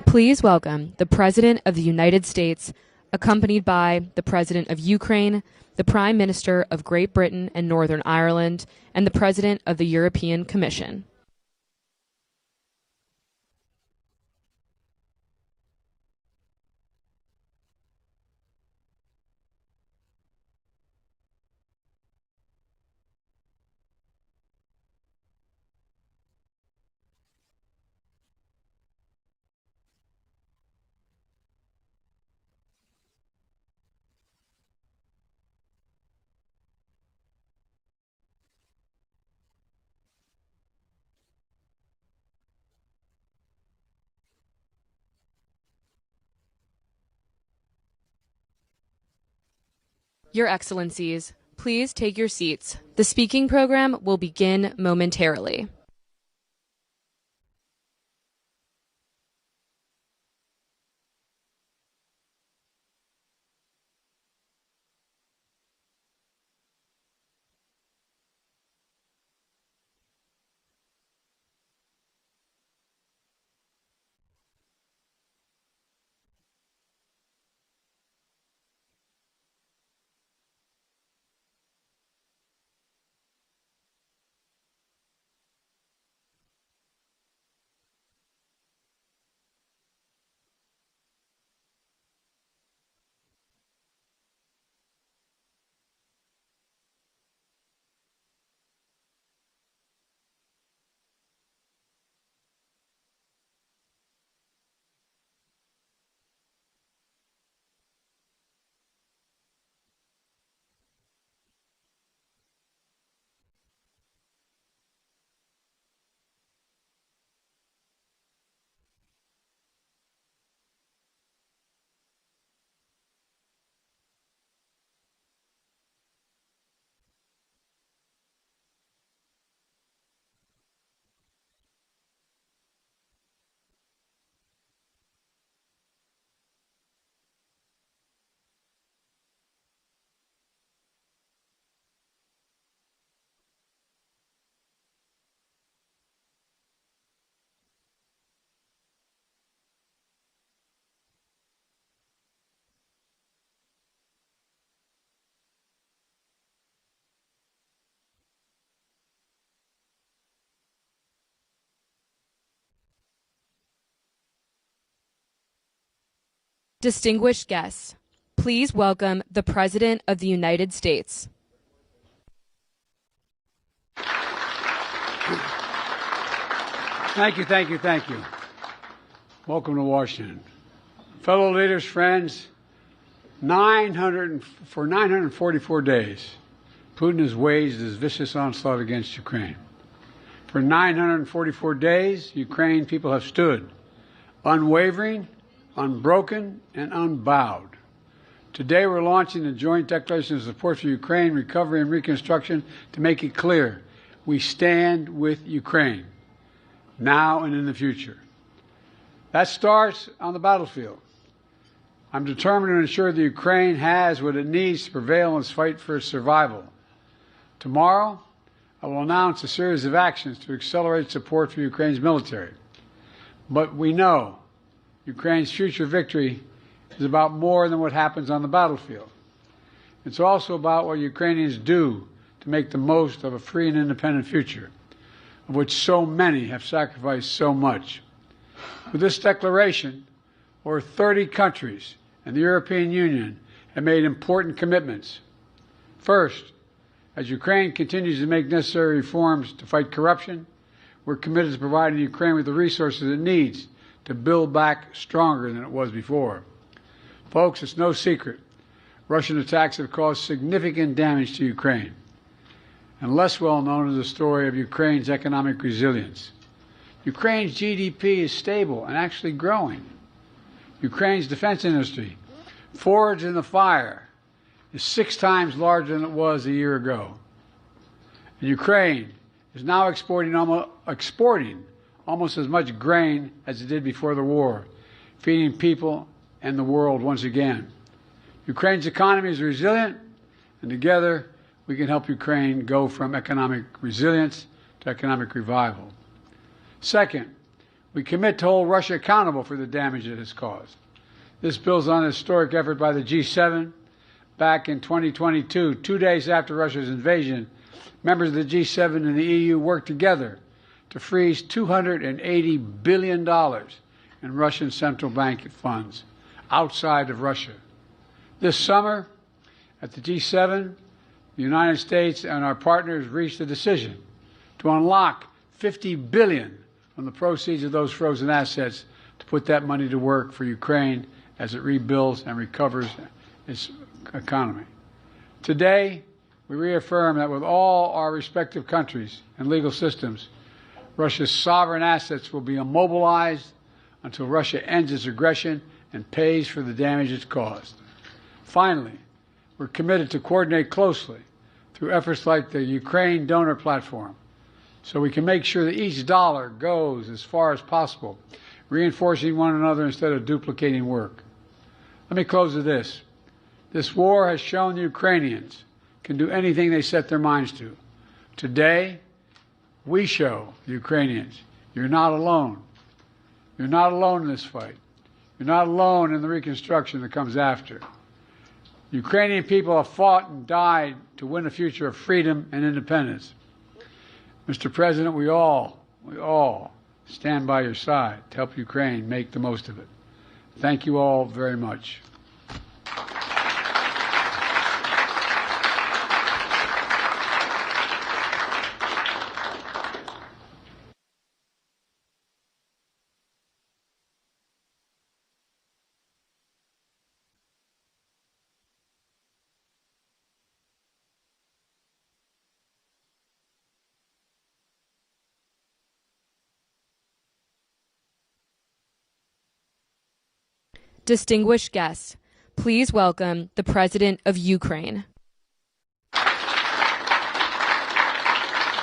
Please welcome the President of the United States, accompanied by the President of Ukraine, the Prime Minister of Great Britain and Northern Ireland, and the President of the European Commission. Your Excellencies, please take your seats. The speaking program will begin momentarily. Distinguished guests, please welcome the President of the United States. Thank you. Welcome to Washington. Fellow leaders, friends, for 944 days, Putin has waged his vicious onslaught against Ukraine. For 944 days, Ukraine people have stood unwavering, unbroken, and unbowed. Today we're launching the joint declaration of support for Ukraine, recovery, and reconstruction to make it clear we stand with Ukraine, now and in the future. That starts on the battlefield. I'm determined to ensure that Ukraine has what it needs to prevail in its fight for its survival. Tomorrow, I will announce a series of actions to accelerate support for Ukraine's military. But we know Ukraine's future victory is about more than what happens on the battlefield. It's also about what Ukrainians do to make the most of a free and independent future, of which so many have sacrificed so much. With this declaration, over 30 countries and the European Union have made important commitments. First, as Ukraine continues to make necessary reforms to fight corruption, we're committed to providing Ukraine with the resources it needs to build back stronger than it was before. Folks, it's no secret. Russian attacks have caused significant damage to Ukraine. And less well known is the story of Ukraine's economic resilience. Ukraine's GDP is stable and actually growing. Ukraine's defense industry, forged in the fire, is 6 times larger than it was a year ago. And Ukraine is now exporting almost as much grain as it did before the war, feeding people and the world once again. Ukraine's economy is resilient, and together we can help Ukraine go from economic resilience to economic revival. Second, We commit to hold Russia accountable for the damage it has caused. This builds on a historic effort by the G7. Back in 2022, 2 days after Russia's invasion, members of the G7 and the EU worked together to freeze $280 billion in Russian central bank funds outside of Russia. This summer, at the G7, the United States and our partners reached a decision to unlock $50 billion from the proceeds of those frozen assets to put that money to work for Ukraine as it rebuilds and recovers its economy. Today, we reaffirm that with all our respective countries and legal systems, Russia's sovereign assets will be immobilized until Russia ends its aggression and pays for the damage it's caused. Finally, we're committed to coordinate closely through efforts like the Ukraine donor platform so we can make sure that each dollar goes as far as possible, reinforcing one another instead of duplicating work. Let me close with this. This war has shown the Ukrainians can do anything they set their minds to. Today, we show the Ukrainians you're not alone. You're not alone in this fight. You're not alone in the reconstruction that comes after. Ukrainian people have fought and died to win a future of freedom and independence. Mr. President, we all stand by your side to help Ukraine make the most of it. Thank you all very much. Distinguished guests, please welcome the President of Ukraine.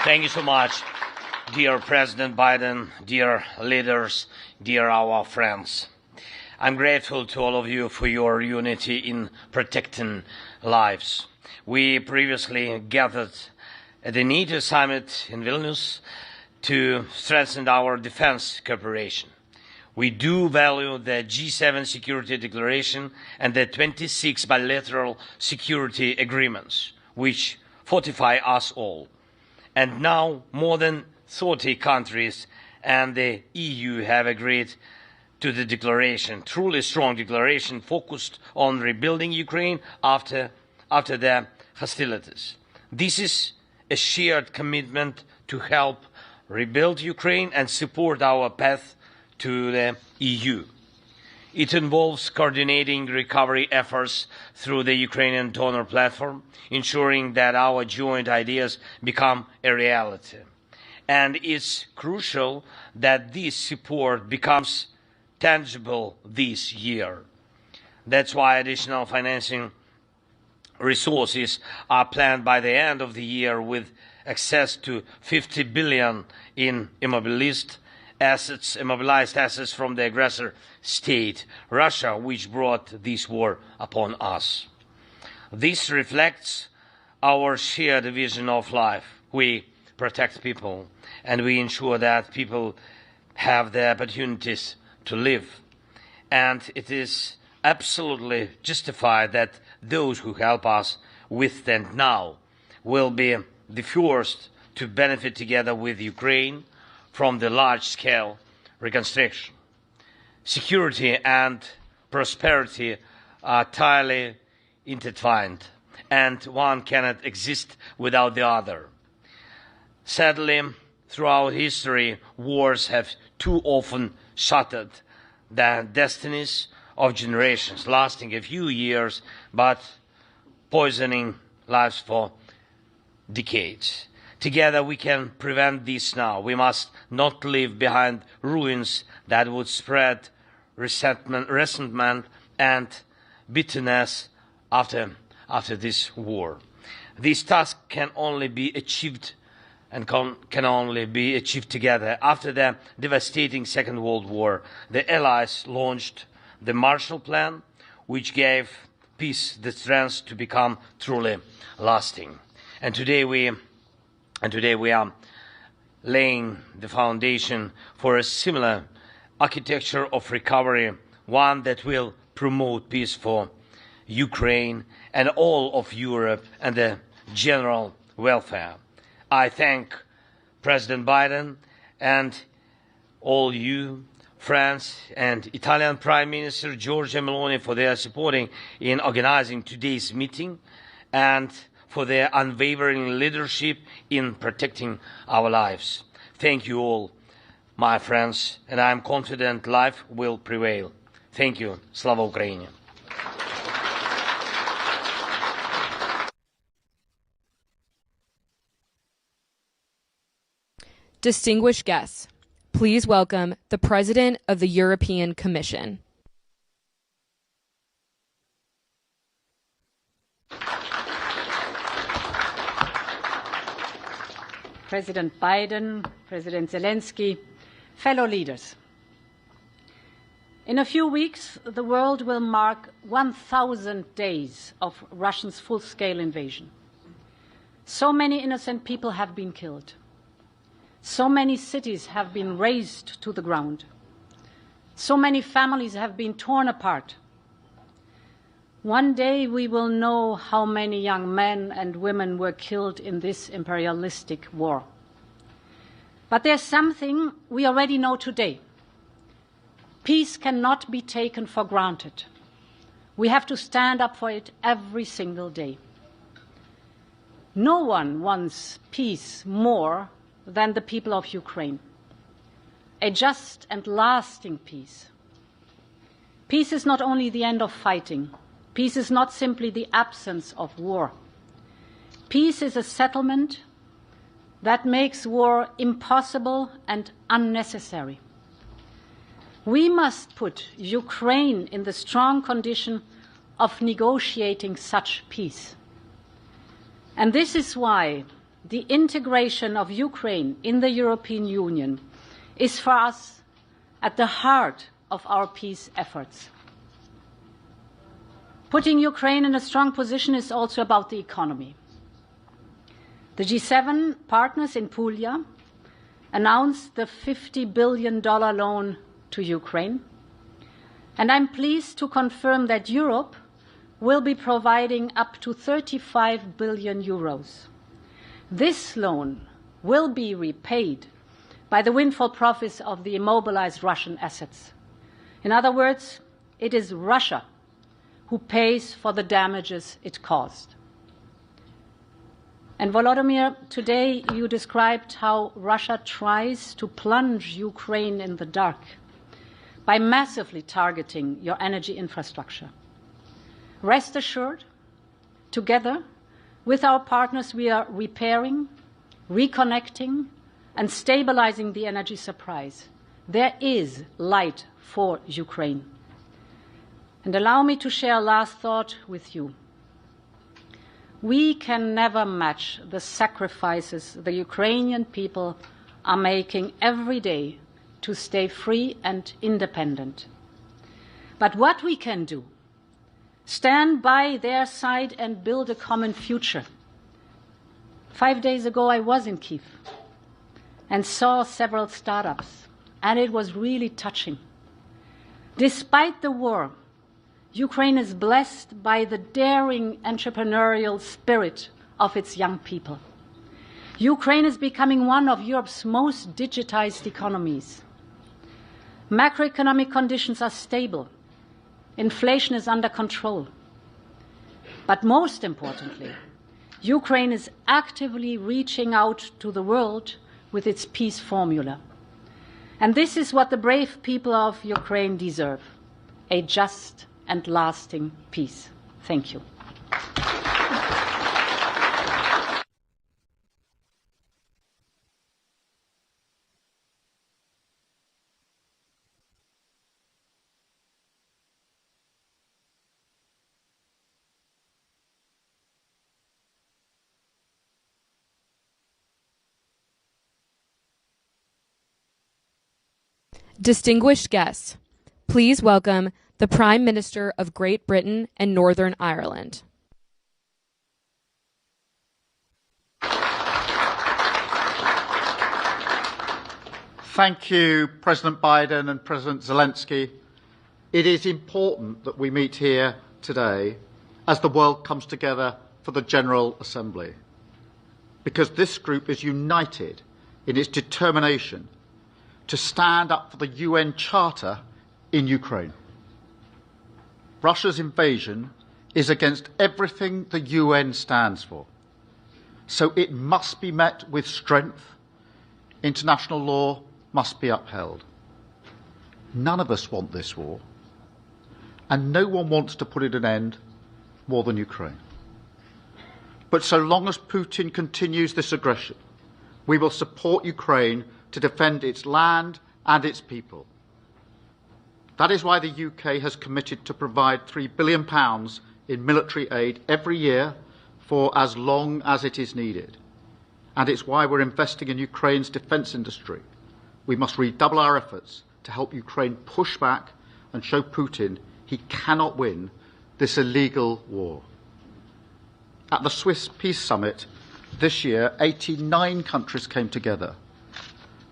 Thank you so much, dear President Biden, dear leaders, dear our friends. I'm grateful to all of you for your unity in protecting lives. We previously gathered at the NATO summit in Vilnius to strengthen our defense cooperation. We do value the G7 Security Declaration and the 26 bilateral security agreements, which fortify us all. And now more than 30 countries and the EU have agreed to the declaration, truly strong declaration focused on rebuilding Ukraine after the hostilities. This is a shared commitment to help rebuild Ukraine and support our path to the EU. It involves coordinating recovery efforts through the Ukrainian donor platform, ensuring that our joint ideas become a reality. And it's crucial that this support becomes tangible this year. That's why additional financing resources are planned by the end of the year, with access to 50 billion in immobilized assets from the aggressor state, Russia, which brought this war upon us. This reflects our shared vision of life. We protect people, and we ensure that people have the opportunities to live. And it is absolutely justified that those who help us withstand now will be the first to benefit together with Ukraine from the large-scale reconstruction. Security and prosperity are tightly intertwined, and one cannot exist without the other. Sadly, throughout history, wars have too often shattered the destinies of generations, lasting a few years, but poisoning lives for decades. Together we can prevent this now. We must not leave behind ruins that would spread resentment and bitterness after this war. This task can only be achieved together. After the devastating Second World War, the Allies launched the Marshall Plan, which gave peace the strength to become truly lasting. And today we are laying the foundation for a similar architecture of recovery, one that will promote peace for Ukraine and all of Europe and the general welfare. I thank President Biden and all you, France and Italian Prime Minister Giorgia Meloni for their supporting in organizing today's meeting and for their unwavering leadership in protecting our lives. Thank you all, my friends, and I am confident life will prevail. Thank you. Slava Ukraini. Distinguished guests, please welcome the President of the European Commission. President Biden, President Zelensky, fellow leaders. In a few weeks, the world will mark 1,000 days of Russia's full-scale invasion. So many innocent people have been killed. So many cities have been razed to the ground. So many families have been torn apart. One day we will know how many young men and women were killed in this imperialistic war. But there's something we already know today. Peace cannot be taken for granted. We have to stand up for it every single day. No one wants peace more than the people of Ukraine. A just and lasting peace. Peace is not only the end of fighting. Peace is not simply the absence of war. Peace is a settlement that makes war impossible and unnecessary. We must put Ukraine in the strong condition of negotiating such peace. And this is why the integration of Ukraine in the European Union is for us at the heart of our peace efforts. Putting Ukraine in a strong position is also about the economy. The G7 partners in Puglia announced the $50 billion loan to Ukraine, and I'm pleased to confirm that Europe will be providing up to 35 billion euros. This loan will be repaid by the windfall profits of the immobilized Russian assets. In other words, it is Russia who pays for the damages it caused. And Volodymyr, today you described how Russia tries to plunge Ukraine in the dark by massively targeting your energy infrastructure. Rest assured, together with our partners, we are repairing, reconnecting, and stabilizing the energy supplies. There is light for Ukraine. And allow me to share a last thought with you. We can never match the sacrifices the Ukrainian people are making every day to stay free and independent. But what we can do, stand by their side and build a common future. 5 days ago, I was in Kyiv and saw several startups, and it was really touching. Despite the war, Ukraine is blessed by the daring entrepreneurial spirit of its young people. Ukraine is becoming one of Europe's most digitized economies. Macroeconomic conditions are stable. Inflation is under control. But most importantly, Ukraine is actively reaching out to the world with its peace formula. And this is what the brave people of Ukraine deserve: a just and lasting peace. Thank you. Distinguished guests, please welcome the Prime Minister of Great Britain and Northern Ireland. Thank you, President Biden and President Zelensky. It is important that we meet here today as the world comes together for the General Assembly, because this group is united in its determination to stand up for the UN Charter in Ukraine. Russia's invasion is against everything the UN stands for, so it must be met with strength. International law must be upheld. None of us want this war, and no one wants to put it an end more than Ukraine. But so long as Putin continues this aggression, we will support Ukraine to defend its land and its people. That is why the UK has committed to provide £3 billion in military aid every year for as long as it is needed. And it's why we're investing in Ukraine's defence industry. We must redouble our efforts to help Ukraine push back and show Putin he cannot win this illegal war. At the Swiss Peace Summit this year, 89 countries came together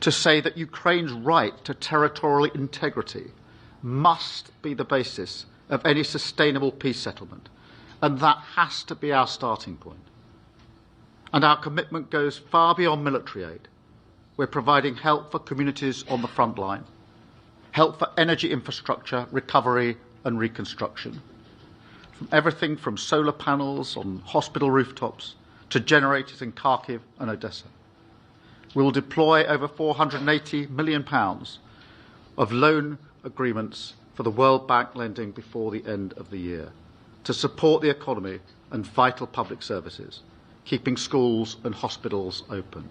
to say that Ukraine's right to territorial integrity must be the basis of any sustainable peace settlement, and that has to be our starting point. And our commitment goes far beyond military aid. We're providing help for communities on the front line, help for energy infrastructure, recovery and reconstruction, from everything from solar panels on hospital rooftops to generators in Kharkiv and Odessa. We will deploy over £480 million of loan agreements for the World Bank lending before the end of the year to support the economy and vital public services, keeping schools and hospitals open.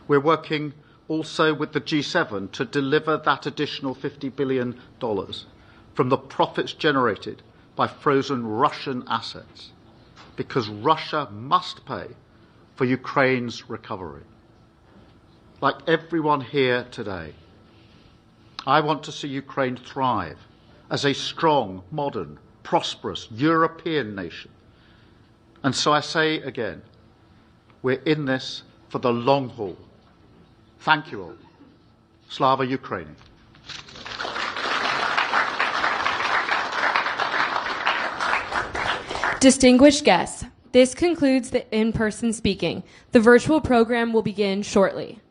We're working also with the G7 to deliver that additional $50 billion from the profits generated by frozen Russian assets, because Russia must pay for Ukraine's recovery. Like everyone here today, I want to see Ukraine thrive as a strong, modern, prosperous European nation. And so I say again, we're in this for the long haul. Thank you all. Slava Ukraini. Distinguished guests, this concludes the in-person speaking. The virtual program will begin shortly.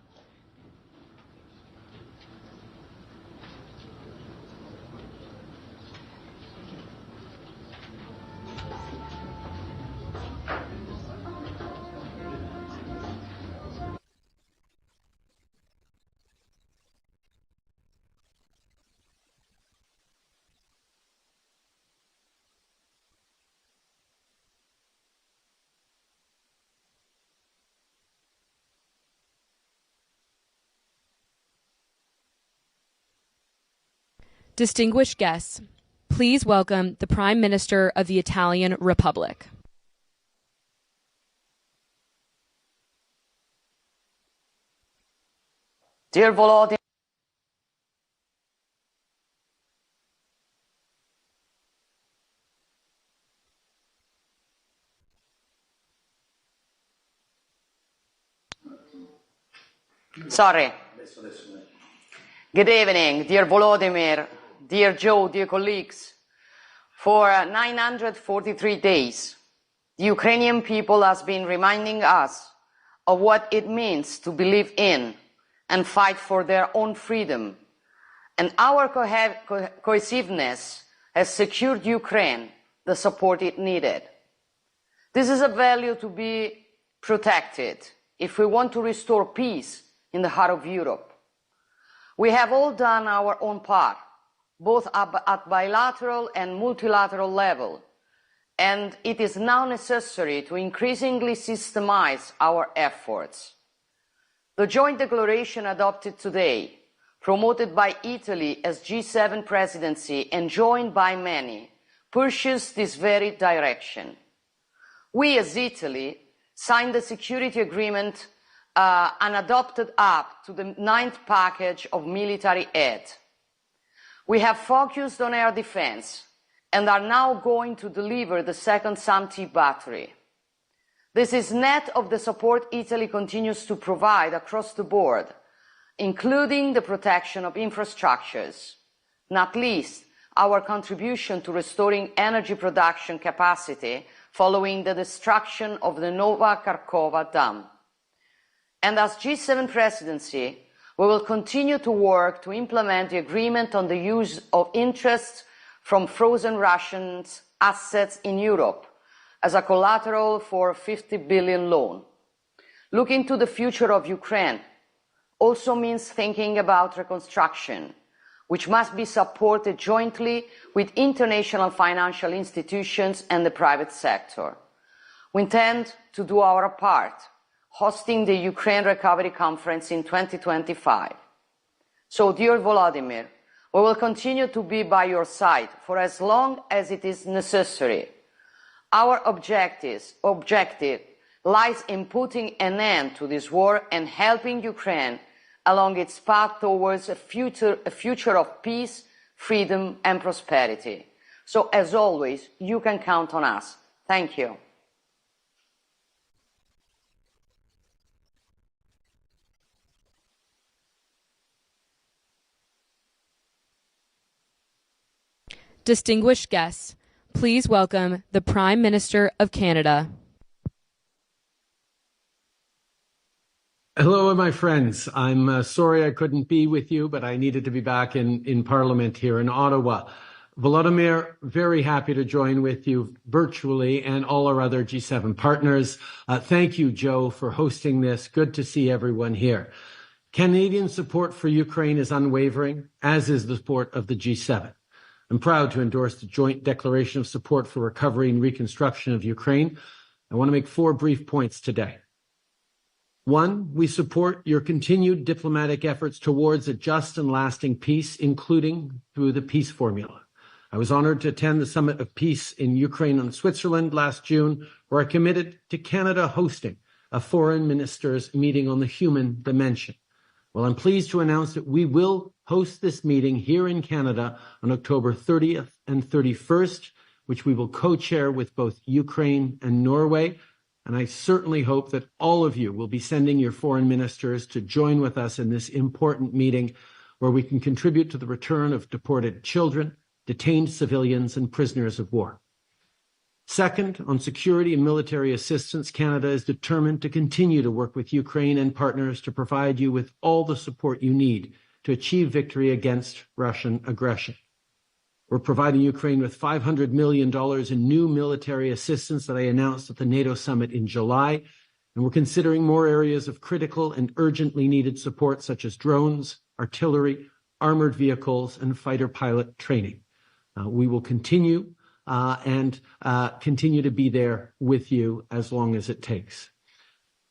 Distinguished guests, please welcome the Prime Minister of the Italian Republic. Dear Volodymyr, Good evening, dear Volodymyr, dear Joe, dear colleagues. For 943 days, the Ukrainian people has been reminding us of what it means to believe in and fight for their own freedom. And our cohesiveness has secured Ukraine the support it needed. This is a value to be protected if we want to restore peace in the heart of Europe. We have all done our own part, both at bilateral and multilateral level, and it is now necessary to increasingly systemize our efforts. The joint declaration adopted today, promoted by Italy as G7 presidency and joined by many, pushes this very direction. We as Italy signed the security agreement and adopted up to the 9th package of military aid. We have focused on air defense and are now going to deliver the second SAMP-T battery. This is net of the support Italy continues to provide across the board, including the protection of infrastructures, not least our contribution to restoring energy production capacity following the destruction of the Nova Kakhovka dam. And as G7 presidency, we will continue to work to implement the agreement on the use of interests from frozen Russian assets in Europe as a collateral for a 50 billion loan. Looking to the future of Ukraine also means thinking about reconstruction, which must be supported jointly with international financial institutions and the private sector. We intend to do our part, hosting the Ukraine Recovery Conference in 2025. So, dear Volodymyr, we will continue to be by your side for as long as it is necessary. Our objective lies in putting an end to this war and helping Ukraine along its path towards a future of peace, freedom and prosperity. So, as always, you can count on us. Thank you. Distinguished guests, please welcome the Prime Minister of Canada. Hello, my friends. I'm sorry I couldn't be with you, but I needed to be back in Parliament here in Ottawa. Volodymyr, very happy to join with you virtually and all our other G7 partners. Thank you, Joe, for hosting this. Good to see everyone here. Canadian support for Ukraine is unwavering, as is the support of the G7. I'm proud to endorse the joint declaration of support for recovery and reconstruction of Ukraine. I want to make 4 brief points today. 1, we support your continued diplomatic efforts towards a just and lasting peace, including through the peace formula. I was honored to attend the Summit of Peace in Ukraine and Switzerland last June, where I committed to Canada hosting a foreign ministers meeting on the human dimension. Well, I'm pleased to announce that we will host this meeting here in Canada on October 30th and 31st, which we will co-chair with both Ukraine and Norway. And I certainly hope that all of you will be sending your foreign ministers to join with us in this important meeting where we can contribute to the return of deported children, detained civilians, and prisoners of war. Second, on security and military assistance, Canada is determined to continue to work with Ukraine and partners to provide you with all the support you need to achieve victory against Russian aggression. We're providing Ukraine with $500 million in new military assistance that I announced at the NATO summit in July, and we're considering more areas of critical and urgently needed support such as drones, artillery, armored vehicles, and fighter pilot training. We will continue and continue to be there with you as long as it takes.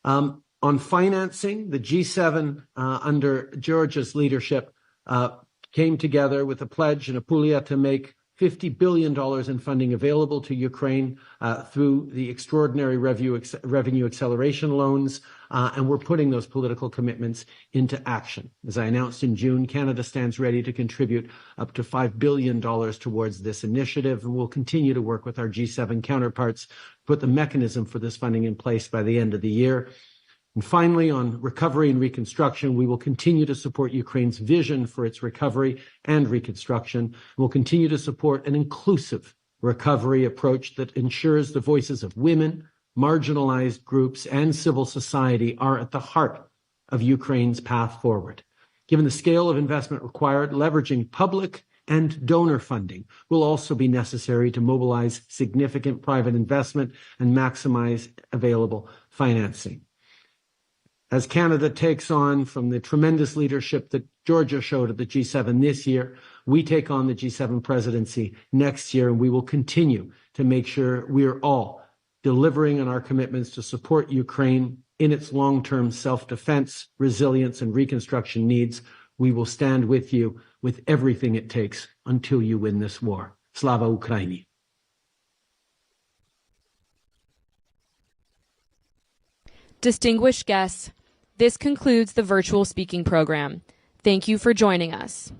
On financing, the G7 under Georgia's leadership came together with a pledge in Apulia to make $50 billion in funding available to Ukraine through the extraordinary revenue acceleration loans, and we're putting those political commitments into action. As I announced in June, Canada stands ready to contribute up to $5 billion towards this initiative, and we'll continue to work with our G7 counterparts to put the mechanism for this funding in place by the end of the year. And finally, on recovery and reconstruction, we will continue to support Ukraine's vision for its recovery and reconstruction. We'll continue to support an inclusive recovery approach that ensures the voices of women, marginalized groups, and civil society are at the heart of Ukraine's path forward. Given the scale of investment required, leveraging public and donor funding will also be necessary to mobilize significant private investment and maximize available financing. As Canada takes on from the tremendous leadership that Georgia showed at the G7 this year, we take on the G7 presidency next year, and we will continue to make sure we are all delivering on our commitments to support Ukraine in its long-term self-defense, resilience, and reconstruction needs. We will stand with you with everything it takes until you win this war. Slava Ukraini. Distinguished guests, this concludes the virtual speaking program. Thank you for joining us.